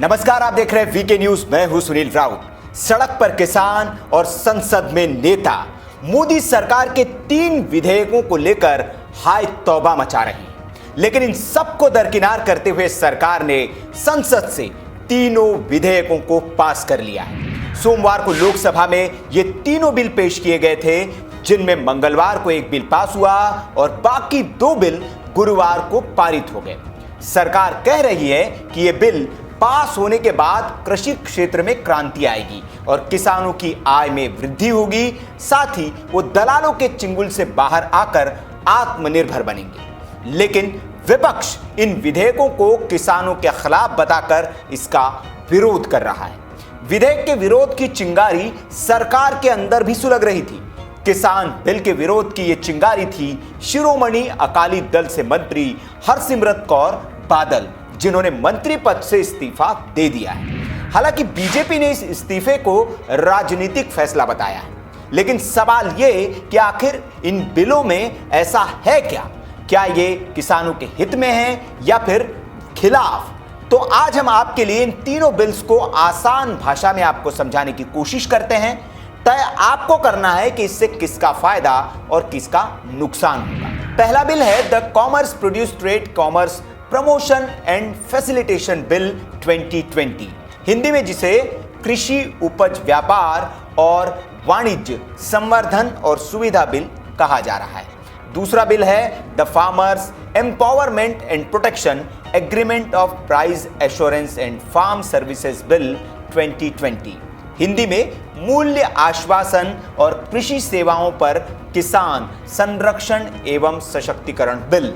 नमस्कार, आप देख रहे हैं वीके न्यूज। मैं हूं सुनील राउत। सड़क पर किसान और संसद में नेता मोदी सरकार के 3 विधेयकों को लेकर हाय तौबा मचा रही है, लेकिन इन सबको दरकिनार करते हुए सरकार ने संसद से तीनों विधेयकों को पास कर लिया है। सोमवार को लोकसभा में ये तीनों बिल पेश किए गए थे, जिनमें मंगलवार को एक बिल पास हुआ और बाकी 2 बिल गुरुवार को पारित हो गए। सरकार कह रही है कि ये बिल पास होने के बाद कृषि क्षेत्र में क्रांति आएगी और किसानों की आय में वृद्धि होगी, साथ ही वो दलालों के चंगुल से बाहर आकर आत्मनिर्भर बनेंगे। लेकिन विपक्ष इन विधेयकों को किसानों के खिलाफ बताकर इसका विरोध कर रहा है। विधेयक के विरोध की चिंगारी सरकार के अंदर भी सुलग रही थी। किसान बिल के विरोध की ये चिंगारी थी शिरोमणि अकाली दल से मंत्री हरसिमरत कौर बादल, जिन्होंने मंत्री पद से इस्तीफा दे दिया है। हालांकि बीजेपी ने इस इस्तीफे को राजनीतिक फैसला बताया है, लेकिन सवाल ये कि आखिर इन बिलों में ऐसा है क्या ये किसानों के हित में है या फिर खिलाफ? तो आज हम आपके लिए इन तीनों बिल्स को आसान भाषा में आपको समझाने की कोशिश करते हैं। तय आपको करना है कि इससे किसका फायदा और किसका नुकसान होगा। पहला बिल है the commerce produce trade commerce promotion and facilitation bill 2020, Hindi में जिसे कृषि उपज व्यापार और वाणिज्य संवर्धन और सुविधा बिल कहा जा रहा है। दूसरा बिल है the farmers empowerment and protection agreement of price assurance and farm services bill 2020, Hindi में मूल्य आश्वासन और कृषि सेवाओं पर किसान संरक्षण एवं सशक्तिकरण बिल।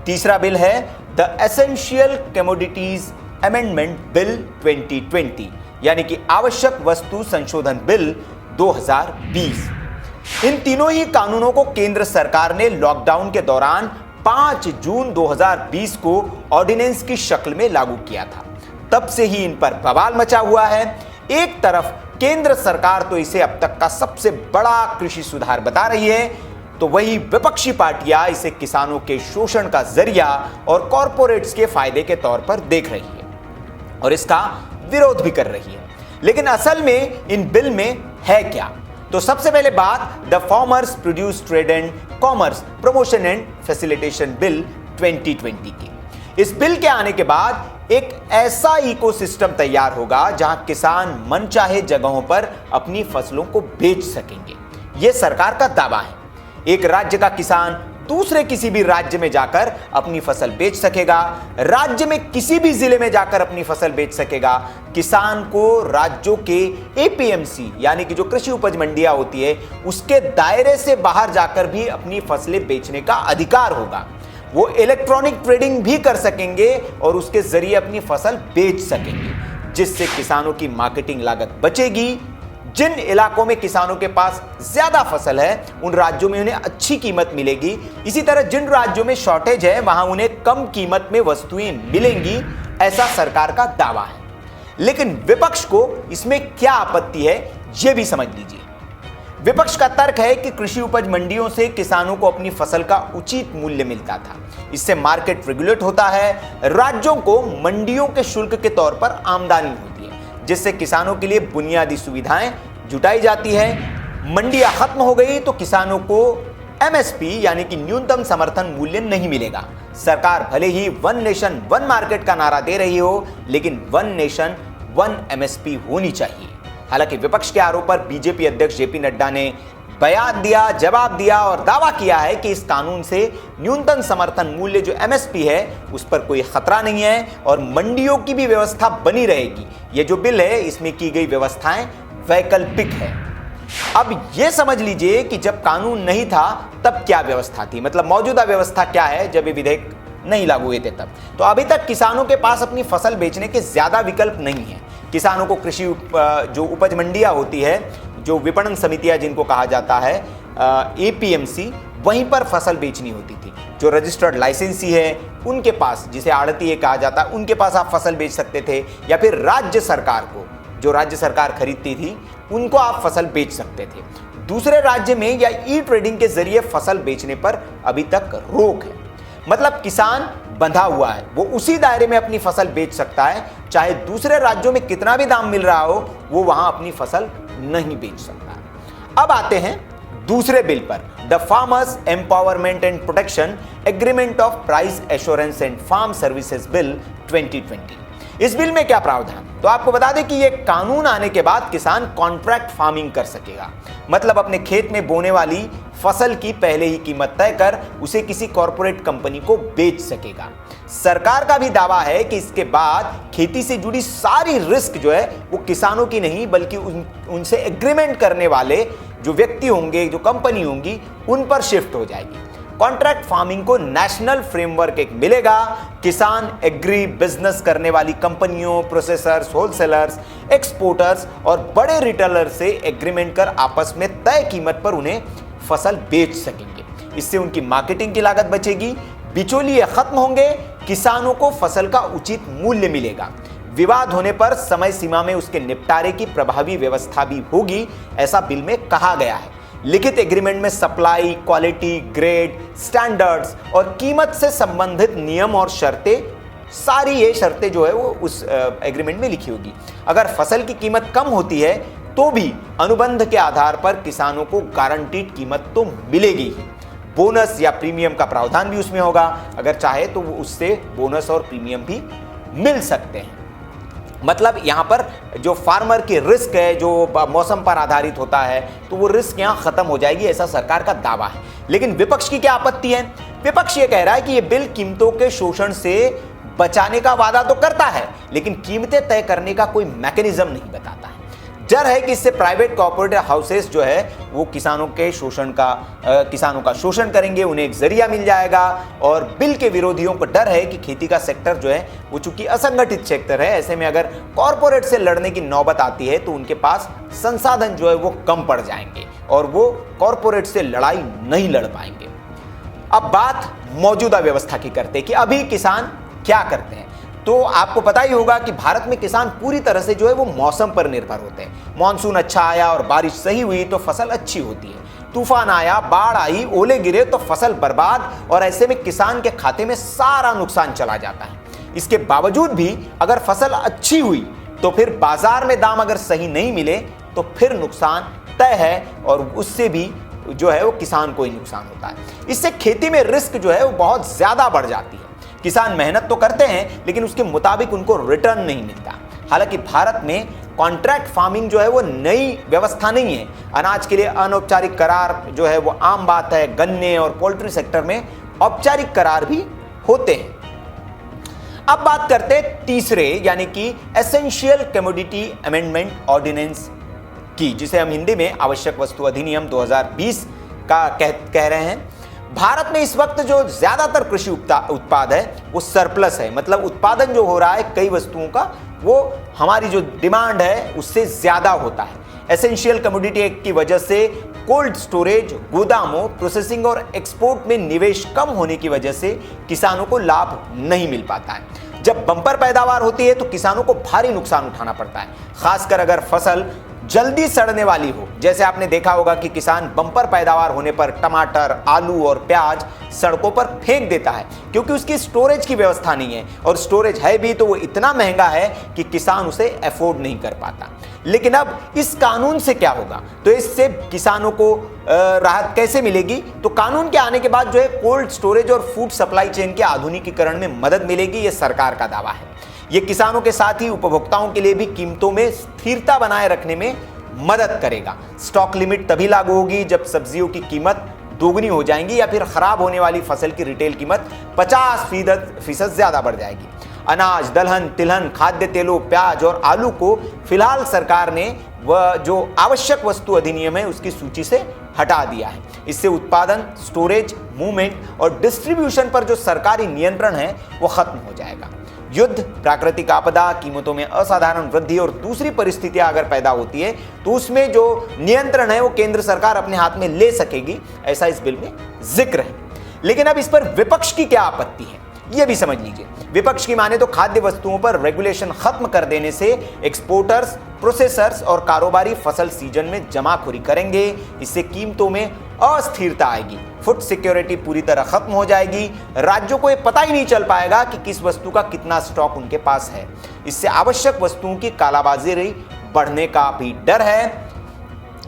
तीसरा बिल है the essential commodities amendment bill 2020, यानी कि आवश्यक वस्तु संशोधन बिल 2020। इन तीनों ही कानूनों को केंद्र सरकार ने लॉकडाउन के दौरान 5 जून 2020 को ऑर्डिनेंस की शक्ल में लागू किया था। तब से ही इन पर बवाल मचा हुआ है। एक तरफ केंद्र सरकार तो इसे अब तक का सबसे बड़ा कृषि सुधार बता रही है, तो वही विपक्षी पार्टियां इसे किसानों के शोषण का जरिया और कॉरपोरेट्स के फायदे के तौर पर देख रही है और इसका विरोध भी कर रही है। लेकिन असल में इन बिल में है क्या? तो सबसे पहले बात the farmers produce trade and commerce promotion and facilitation bill 2020 की। इस बिल के आने के बाद एक ऐसा इकोसिस्टम तैयार होगा जहां किसान मनचाहे जगहों पर अपनी फसलों को बेच सकेंगे। यह सरकार का दावा है। एक राज्य का किसान दूसरे किसी भी राज्य में जाकर अपनी फसल बेच सकेगा, राज्य में किसी भी जिले में जाकर अपनी फसल बेच सकेगा। किसान को राज्यों के एपीएमसी यानी कि जो कृषि उपज मंडियां होती है उसके दायरे से बाहर जाकर भी अपनी फसलें बेचने का अधिकार होगा। वो इलेक्ट्रॉनिक ट्रेडिंग भी कर सकेंगे और उसके जरिए अपनी फसल बेच सकेंगे, जिससे किसानों की मार्केटिंग लागत बचेगी। जिन इलाकों में किसानों के पास ज्यादा फसल है उन राज्यों में उन्हें अच्छी कीमत मिलेगी। इसी तरह जिन राज्यों में शॉर्टेज है वहां उन्हें कम कीमत में वस्तुएं मिलेंगी, ऐसा सरकार का दावा है। लेकिन विपक्ष को इसमें क्या आपत्ति है, यह भी समझ लीजिए। विपक्ष का तर्क है कि कृषि उपज मंडियों से किसानों को अपनी फसल का उचित मूल्य मिलता था। इससे मार्केट रेगुलेट होता है, राज्यों को मंडियों के शुल्क के तौर पर आमदनी होती है, जिससे किसानों के लिए बुनियादी सुविधाएं जुटाई जाती है। मंडियां खत्म हो गई तो किसानों को एमएसपी यानी कि न्यूनतम समर्थन मूल्य नहीं मिलेगा। सरकार भले ही 1 नेशन 1 मार्केट का नारा दे रही हो, लेकिन 1 नेशन 1 एमएसपी होनी चाहिए। हालांकि विपक्ष के आरोप पर बीजेपी अध्यक्ष जेपी नड्डा ने बयान दिया, जवाब दिया और दावा किया है कि इस कानून से न्यूनतम समर्थन मूल्य जो एमएसपी है उस पर कोई खतरा नहीं है और मंडियों की भी व्यवस्था बनी रहेगी। ये जो बिल है इसमें की गई व्यवस्थाएं वैकल्पिक है। अब यह समझ लीजिए कि जब कानून नहीं था तब क्या व्यवस्था थी, मतलब मौजूदा व्यवस्था क्या है जब ये विधेयक नहीं लागू हुए थे तब। तो अभी तक किसानों के पास अपनी फसल बेचने के ज्यादा विकल्प नहीं है। किसानों को कृषि जो उपज मंडियां होती है, जो विपणन समितियां जिनको कहा जाता है एपीएमसी, वहीं पर फसल बेचनी होती थी। जो रजिस्टर्ड लाइसेंसी है उनके पास, जिसे आड़ती कहा जाता है, उनके पास आप फसल बेच सकते थे, या फिर राज्य सरकार को, जो राज्य सरकार खरीदती थी उनको आप फसल बेच सकते थे। दूसरे राज्य में या ई ट्रेडिंग के जरिए फसल बेचने पर अभी तक रोक है। मतलब किसान बंधा हुआ है वो उसी दायरे में अपनी फसल बेच सकता है, चाहे दूसरे राज्यों में कितना भी दाम मिल रहा हो वो वहां अपनी फसल नहीं बेच सकता। अब आते हैं दूसरे बिल पर, the farmers empowerment and protection agreement of price assurance and farm services bill 2020। इस बिल में क्या प्रावधान, तो आपको बता दें कि ये कानून आने के बाद किसान कॉन्ट्रैक्ट फार्मिंग कर सकेगा, मतलब अपने खेत में बोने वाली फसल की पहले ही कीमत तय कर उसे किसी कॉर्पोरेट कंपनी को बेच सकेगा। सरकार का भी दावा है कि इसके बाद खेती से जुड़ी सारी रिस्क जो है वो किसानों की नहीं बल्कि उनसे एग्रीमेंट करने वाले जो व्यक्ति होंगे, जो कंपनी होंगी, उन पर शिफ्ट हो जाएगी। कॉन्ट्रैक्ट फार्मिंग को नेशनल फ्रेमवर्क एक मिलेगा। किसान एग्री बिजनेस करने वाली कंपनियों, प्रोसेसर्स, होलसेलर्स, एक्सपोर्टर्स और बड़े रिटेलर से एग्रीमेंट कर आपस में तय कीमत पर उन्हें फसल बेच सकेंगे। इससे उनकी मार्केटिंग की लागत बचेगी, बिचौलिए खत्म होंगे, किसानों को फसल का उचित मूल्य मिलेगा। विवाद होने पर समय सीमा में उसके निपटारे की प्रभावी व्यवस्था भी होगी, ऐसा बिल में कहा गया है। लिखित एग्रीमेंट में सप्लाई, क्वालिटी, ग्रेड, स्टैंडर्ड्स और कीमत से संबंधित नियम और शर्तें, सारी ये शर्तें जो है वो उस एग्रीमेंट में लिखी होगी। अगर फसल की कीमत कम होती है तो भी अनुबंध के आधार पर किसानों को गारंटीड कीमत तो मिलेगी। बोनस या प्रीमियम का प्रावधान भी उसमें होगा, अगर चाहे तो वो उससे बोनस और प्रीमियम भी मिल सकते हैं। मतलब यहाँ पर जो फार्मर की रिस्क है, जो मौसम पर आधारित होता है, तो वो रिस्क यहाँ खत्म हो जाएगी, ऐसा सरकार का दावा है। लेकिन विपक्ष की क्या आपत्ति है? विपक्ष ये कह रहा है कि ये बिल कीमतों के शोषण से बचाने का वादा तो करता है लेकिन कीमतें तय करने का कोई मैकेनिज्म नहीं बताता है। डर है कि इससे प्राइवेट कॉर्पोरेट हाउसेस जो है वो किसानों का शोषण करेंगे, उन्हें एक जरिया मिल जाएगा। और बिल के विरोधियों को डर है कि खेती का सेक्टर जो है वो चूंकि असंगठित सेक्टर है, ऐसे में अगर कॉर्पोरेट से लड़ने की नौबत आती है तो उनके पास संसाधन जो है वो कम पड़ जाएंगे और वो कॉर्पोरेट से लड़ाई नहीं लड़ पाएंगे। अब बात मौजूदा व्यवस्था की करते हैं कि अभी किसान क्या करते हैं। तो आपको पता ही होगा कि भारत में किसान पूरी तरह से जो है वो मौसम पर निर्भर होते हैं। मॉनसून अच्छा आया और बारिश सही हुई तो फसल अच्छी होती है। तूफान आया, बाढ़ आई, ओले गिरे तो फसल बर्बाद, और ऐसे में किसान के खाते में सारा नुकसान चला जाता है। इसके बावजूद भी अगर फसल अच्छी हुई तो फिर बाजार में दाम अगर सही नहीं मिले तो फिर नुकसान तय है और उससे भी जो है वो किसान को ही नुकसान होता है। इससे खेती में रिस्क जो है वो बहुत ज्यादा बढ़ जाती है। किसान मेहनत तो करते हैं लेकिन उसके मुताबिक उनको रिटर्न नहीं मिलता। हालांकि भारत में कॉन्ट्रैक्ट फार्मिंग जो है वो नई व्यवस्था नहीं है। अनाज के लिए अनौपचारिक करार जो है वो आम बात है। गन्ने और पोल्ट्री सेक्टर में औपचारिक करार भी होते हैं। अब बात करते हैं तीसरे यानी कि एसेंशियल कमोडिटी अमेंडमेंट ऑर्डिनेंस की, जिसे हम हिंदी में आवश्यक वस्तु अधिनियम 2020 का कह रहे हैं। भारत में इस वक्त जो ज्यादातर कृषि उत्पाद है वो सरप्लस है, मतलब उत्पादन जो हो रहा है कई वस्तुओं का वो हमारी जो डिमांड है उससे ज्यादा होता है। एसेंशियल कमोडिटी एक्ट की वजह से कोल्ड स्टोरेज, गोदामों, प्रोसेसिंग और एक्सपोर्ट में निवेश कम होने की वजह से किसानों को लाभ नहीं मिल पाता है। जब बम्पर पैदावार होती है तो किसानों को भारी नुकसान उठाना पड़ता है, खासकर अगर फसल जल्दी सड़ने वाली हो। जैसे आपने देखा होगा कि किसान बम्पर पैदावार होने पर टमाटर, आलू और प्याज सड़कों पर फेंक देता है क्योंकि उसकी स्टोरेज की व्यवस्था नहीं है, और स्टोरेज है भी तो वो इतना महंगा है कि किसान उसे अफोर्ड नहीं कर पाता। लेकिन अब इस कानून से क्या होगा, तो इससे किसानों को राहत कैसे मिलेगी? तो कानून के आने के बाद जो है कोल्ड स्टोरेज और फूड सप्लाई चेन के आधुनिकीकरण में मदद मिलेगी, ये सरकार का दावा है। ये किसानों के साथ ही उपभोक्ताओं के लिए भी कीमतों में स्थिरता बनाए रखने में मदद करेगा। स्टॉक लिमिट तभी लागू होगी जब सब्जियों की कीमत दोगुनी हो जाएंगी या फिर खराब होने वाली फसल की रिटेल कीमत 50% ज्यादा बढ़ जाएगी। अनाज, दलहन, तिलहन, खाद्य तेलों, प्याज और आलू को फिलहाल सरकार ने वह जो आवश्यक वस्तु अधिनियम है उसकी सूची से हटा दिया है। इससे उत्पादन, स्टोरेज, मूवमेंट और डिस्ट्रीब्यूशन पर जो सरकारी नियंत्रण है वो खत्म हो जाएगा। युद्ध, प्राकृतिक आपदा, कीमतों में असाधारण वृद्धि और दूसरी परिस्थितियां अगर पैदा होती है तो उसमें जो नियंत्रण है वो केंद्र सरकार अपने हाथ में ले सकेगी, ऐसा इस बिल में जिक्र है। लेकिन अब इस पर विपक्ष की क्या आपत्ति है ये भी समझ लीजिए। विपक्ष की माने तो खाद्य वस्तुओं पर रेगुलेशन खत्म कर देने से एक्सपोर्टर्स, प्रोसेसर्स और कारोबारी फसल सीजन में जमाखोरी करेंगे। इससे कीमतों में अस्थिरता आएगी, फूड सिक्योरिटी पूरी तरह खत्म हो जाएगी, राज्यों को ये पता ही नहीं चल पाएगा कि किस वस्तु का कितना स्टॉक उनके पास है। इससे आवश्यक वस्तुओं की कालाबाजारी बढ़ने का भी डर है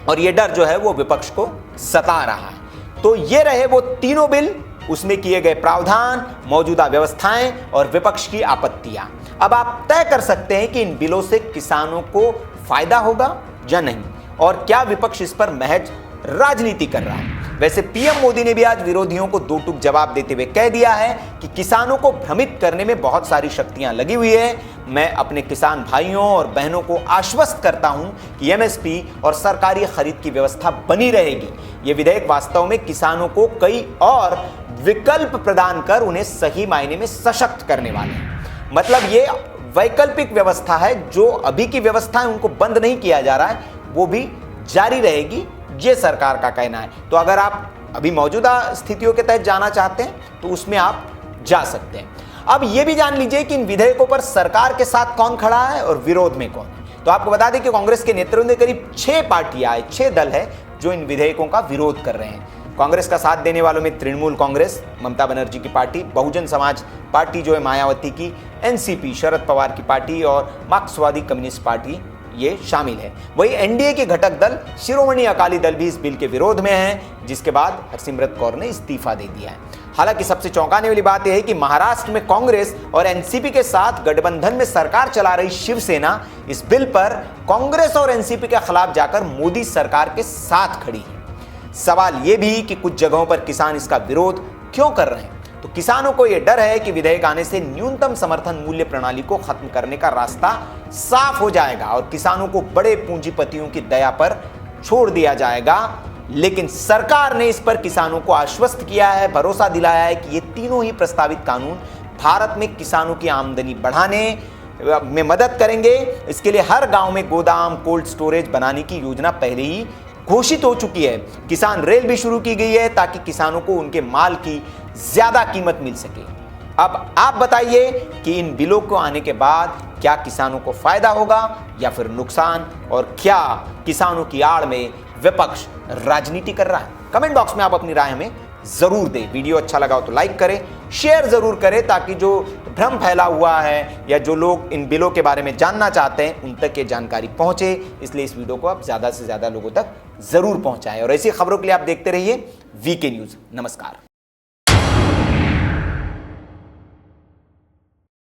और ये डर जो है वो विपक्ष को सता रहा है। तो ये रहे वो तीनों बिल, उसमें किए गए प्रावधान, मौजूदा व्यवस्थाएं और विपक्ष की आपत्तियां। अब आप तय कर सकते हैं कि इन बिलों से किसानों को फायदा होगा या नहीं, और क्या विपक्ष इस पर महज राजनीति कर रहा है। वैसे पीएम मोदी ने भी आज विरोधियों को दो टूक जवाब देते हुए कह दिया है कि किसानों को भ्रमित करने में बहुत सारी शक्तियां लगी हुई है। मैं अपने किसान भाइयों और बहनों को आश्वस्त करता हूं कि एमएसपी और सरकारी खरीद की व्यवस्था बनी रहेगी। यह विधेयक वास्तव में किसानों को कई और विकल्प प्रदान कर उन्हें सही मायने में सशक्त करने वाले हैं। मतलब ये वैकल्पिक व्यवस्था है, जो अभी की व्यवस्था है उनको बंद नहीं किया जा रहा है, वो भी जारी रहेगी, ये सरकार का कहना है। तो अगर आप अभी मौजूदा स्थितियों के तहत जाना चाहते हैं तो उसमें आप जा सकते हैं। अब ये भी जान लीजिए कि इन विधेयकों पर सरकार के साथ कौन खड़ा है और विरोध में कौन है। तो आपको बता दें कि कांग्रेस के नेतृत्व में करीब 6 पार्टियां, 6 दल है जो इन विधेयकों का विरोध कर रहे हैं। कांग्रेस का साथ देने वालों में तृणमूल कांग्रेस, ममता बनर्जी की पार्टी, बहुजन समाज पार्टी जो है मायावती की, एनसीपी शरद पवार की पार्टी और मार्क्सवादी कम्युनिस्ट पार्टी ये शामिल है। वही एनडीए के घटक दल शिरोमणि अकाली दल भी इस बिल के विरोध में है, जिसके बाद हरसिमरत कौर ने इस्तीफा दे दिया है। हालांकि सबसे चौंकाने वाली बात यह है कि महाराष्ट्र में कांग्रेस और एनसीपी के साथ गठबंधन में सरकार चला रही शिवसेना इस बिल पर कांग्रेस और एनसीपी के खिलाफ जाकर मोदी सरकार के साथ खड़ी है। सवाल यह भी कि कुछ जगहों पर किसान इसका विरोध क्यों कर रहे हैं। तो किसानों को यह डर है कि विधेयक आने से न्यूनतम समर्थन मूल्य प्रणाली को खत्म करने का रास्ता साफ हो जाएगा और किसानों को बड़े पूंजीपतियों की दया पर छोड़ दिया जाएगा। लेकिन सरकार ने इस पर किसानों को आश्वस्त किया है, भरोसा दिलाया है कि ये तीनों ही प्रस्तावित कानून भारत में किसानों की आमदनी बढ़ाने में मदद करेंगे। इसके लिए हर गांव में गोदाम, कोल्ड स्टोरेज बनाने की योजना पहले ही घोषित हो चुकी है। किसान रेल भी शुरू की गई है ताकि किसानों को उनके माल की ज्यादा कीमत मिल सके। अब आप बताइए कि इन बिलों को आने के बाद क्या किसानों को फायदा होगा या फिर नुकसान, और क्या किसानों की आड़ में विपक्ष राजनीति कर रहा है। कमेंट बॉक्स में आप अपनी राय हमें जरूर दें। वीडियो अच्छा लगा हो तो लाइक करें, शेयर जरूर करें, ताकि जो भ्रम फैला हुआ है या जो लोग इन बिलों के बारे में जानना चाहते हैं उन तक ये जानकारी पहुंचे। इसलिए इस वीडियो को आप ज्यादा से ज्यादा लोगों तक जरूर पहुंचाएं और ऐसी खबरों के लिए आप देखते रहिए वीके न्यूज। नमस्कार।